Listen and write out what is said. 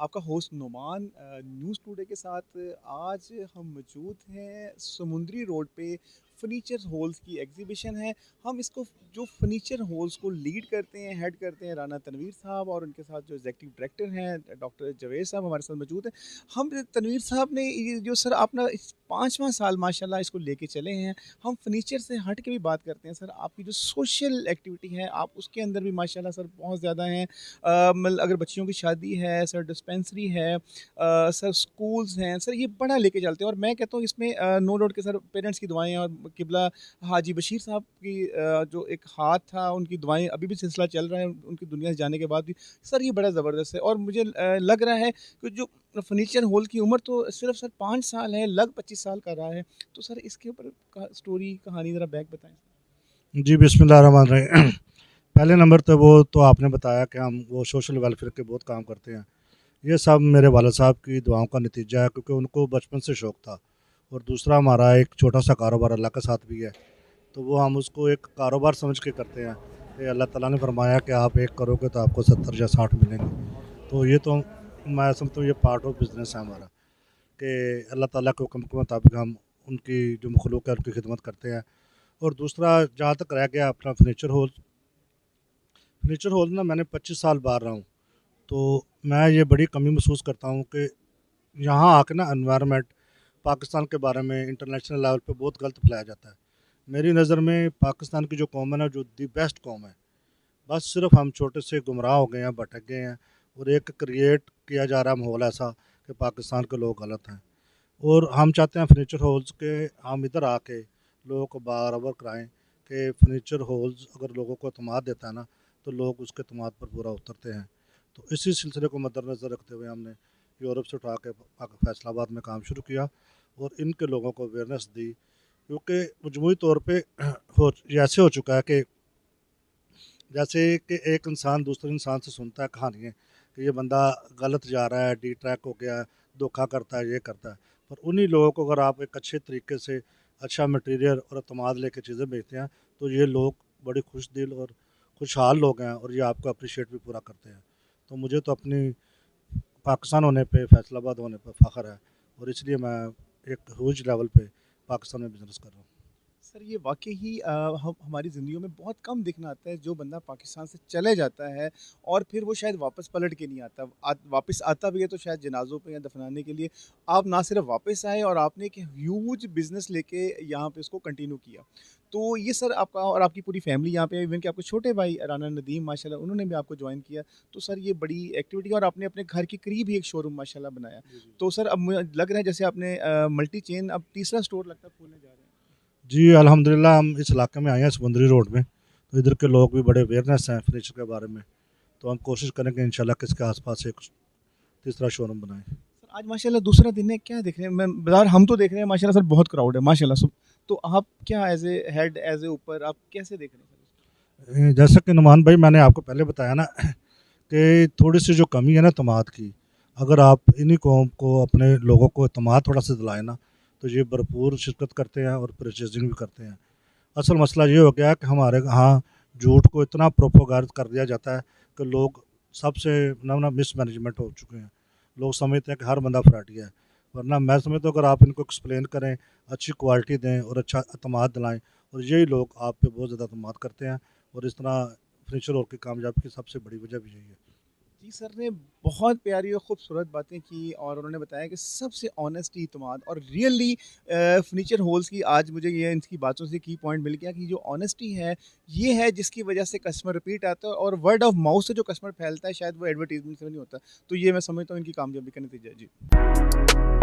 आपका host Numan news today के साथ आज हम मौजूद हैं समुंदरी रोड पे। फर्नीचर हॉल्स की एग्जीबिशन है। हम इसको जो फर्नीचर हॉल्स को लीड करते हैं, हेड करते हैं, राना तनवीर साहब, और उनके साथ जो एग्जीक्यूटिव डायरेक्टर हैं डॉक्टर जवेद साहब हमारे साथ मौजूद हैं। हम तनवीर साहब ने ये जो सर अपना पाँचवा साल माशाल्लाह इसको लेके चले हैं। हम फर्नीचर से हट के भी बात करते हैं सर, आपकी जो सोशल एक्टिविटी है आप उसके अंदर भी माशाल्लाह सर बहुत ज़्यादा हैं। मतलब अगर बच्चियों की शादी है सर, डिस्पेंसरी है, सर स्कूल्स हैं सर, ये बड़ा लेके चलते हैं। और मैं कहता हूँ इसमें नो डाउट के सर पेरेंट्स की दुआएं और किबला हाजी बशीर साहब की जो एक हाथ था उनकी दुआएं अभी भी सिलसिला चल रहा है उनकी दुनिया से जाने के बाद भी। सर ये बड़ा ज़बरदस्त है और मुझे लग रहा है कि जो फर्नीचर हॉल की उम्र तो सिर्फ सर 5 साल है, लग 25 साल का रहा है। तो सर इसके ऊपर स्टोरी कहानी ज़रा बैक बताएं। जी बिस्मिल्लाहिर्रहमानिर्रहीम। पहले नंबर तो वो तो आपने बताया कि हम वो सोशल वेलफेयर के बहुत काम करते हैं। ये सब मेरे वालिद साहब की दुआओं का नतीजा है, क्योंकि उनको बचपन से शौक़ था। और दूसरा हमारा एक छोटा सा कारोबार अल्लाह के साथ भी है, तो वो हम उसको एक कारोबार समझ के करते हैं कि अल्लाह ताला ने फरमाया कि आप एक करोगे तो आपको 70 या 60 मिलेंगे। तो ये तो मैं समझता हूँ ये पार्ट ऑफ बिज़नेस है हमारा, कि अल्लाह ताला के हुक्म के मुताबिक हम उनकी जो मखलूक है उनकी खिदमत करते हैं। और दूसरा जहाँ तक रह गया अपना फर्नीचर हॉल ना मैंने 25 साल बाहर रहा हूँ, तो मैं ये बड़ी कमी महसूस करता हूँ कि यहाँ आके ना एनवायरनमेंट पाकिस्तान के बारे में इंटरनेशनल लेवल पे बहुत गलत फैलाया जाता है। मेरी नज़र में पाकिस्तान की जो कौम है ना, जो दी बेस्ट कौम है, बस सिर्फ हम छोटे से गुमराह हो गए हैं, भटक गए हैं। और एक क्रिएट किया जा रहा है माहौल ऐसा कि पाकिस्तान के लोग गलत हैं। और हम चाहते हैं फर्नीचर हॉल्स के हम इधर आके लोगों को बारबर कराएं कि फर्नीचर हॉल्स अगर लोगों को अतमाद देता है ना, तो लोग उसके अतमाद पर पूरा उतरते हैं। तो इसी सिलसिले को मद्देनज़र रखते हुए हमने यूरोप से उठा के फैसलाबाद में काम शुरू किया और इनके लोगों को अवेयरनेस दी। क्योंकि मजमूई तौर पे ऐसे हो चुका है कि जैसे कि एक इंसान दूसरे इंसान से सुनता है कहानियाँ कि ये बंदा गलत जा रहा है, डी ट्रैक हो गया, धोखा करता है, ये करता है। पर उन्हीं लोगों को अगर आप एक अच्छे तरीके से अच्छा मटेरियल और अतमाद लेके चीज़ें बेचते हैं, तो ये लोग बड़े खुश दिल और खुशहाल लोग हैं और ये आपको अप्रिशिएट भी पूरा करते हैं। तो मुझे तो अपनी पाकिस्तान होने पे, फैसलाबाद होने पे फ़ख्र है, और इसलिए मैं एक ह्यूज लेवल पे पाकिस्तान में बिज़नेस कर रहा हूँ। सर ये वाक़ई ही हम हमारी ज़िंदगियों में बहुत कम दिखना आता है, जो बंदा पाकिस्तान से चले जाता है और फिर वो शायद वापस पलट के नहीं आता। वापस आता भी है तो शायद जनाज़ों पे या दफ़नाने के लिए। आप ना सिर्फ़ वापस आए और आपने एक ह्यूज बिज़नेस लेके यहाँ पे उसको कंटिन्यू किया। तो ये सर आपका और आपकी पूरी फ़ैमिली यहाँ पे, इवन कि आपके छोटे भाई राना नदीम माशाल्लाह उन्होंने भी आपको जॉइन किया। तो सर ये बड़ी एक्टिविटी, और आपने अपने घर के करीब ही एक शोरूम माशाल्लाह बनाया। जी, जी। तो सर अब मुझे लग रहा है जैसे आपने मल्टी चेन अब तीसरा स्टोर लगता है खोलने जा रहे हैं। जी, अल्हम्दुलिल्लाह हम इस इलाके में आए हैं समुंदरी रोड में, तो इधर के लोग भी बड़े अवेयरनेस हैं फर्नीचर के बारे में। तो हम कोशिश करेंगे इंशाल्लाह कि इसके आस-पास एक तीसरा शोरूम बनाएँ। सर आज माशाल्लाह दूसरा दिन है, क्या देख रहे हैं? मैं बाज़ार हम तो देख रहे हैं माशाल्लाह सर, बहुत क्राउड है माशाल्लाह सब। तो आप क्या as a head, as a ऊपर आप कैसे देख रहे हैं सर इसको? जैसा कि नुमान भाई मैंने आपको पहले बताया ना कि थोड़ी-सी जो कमी है ना एतमाद की, अगर आप इन्हीं कौम को अपने लोगों को एतमाद थोड़ा-सा दिलाएँ ना, तो ये भरपूर शिरकत करते हैं और परचेज़िंग भी करते हैं। असल मसला ये हो गया है कि हमारे यहाँ झूठ को इतना प्रोपेगेंडा कर दिया जाता है कि लोग सबसे ना मिसमैनेजमेंट हो चुके हैं। लोग समझते हैं कि हर बंदा फ्रॉडी है, वरना मैं समझता हूँ अगर आप इनको एक्सप्लेन करें, अच्छी क्वालिटी दें और अच्छा एतमाद दिलाएँ, और यही लोग आप पे बहुत ज़्यादा एतमाद करते हैं। और इस तरह फर्नीचर हॉल की कामयाबी की सबसे बड़ी वजह भी यही है। जी, सर ने बहुत प्यारी और खूबसूरत बातें की और उन्होंने बताया कि सबसे ऑनेस्टी, इत्मीनान और रियली फर्नीचर होल्स की आज मुझे ये इनकी बातों से की पॉइंट मिल गया कि जो ऑनेस्टी है, ये है जिसकी वजह से कस्टमर रिपीट आता है, और वर्ड ऑफ माउथ से जो कस्टमर फैलता है शायद वो एडवर्टाइज़मेंट से नहीं होता। तो ये मैं समझता हूँ इनकी कामयाबी का नतीजा है। जी।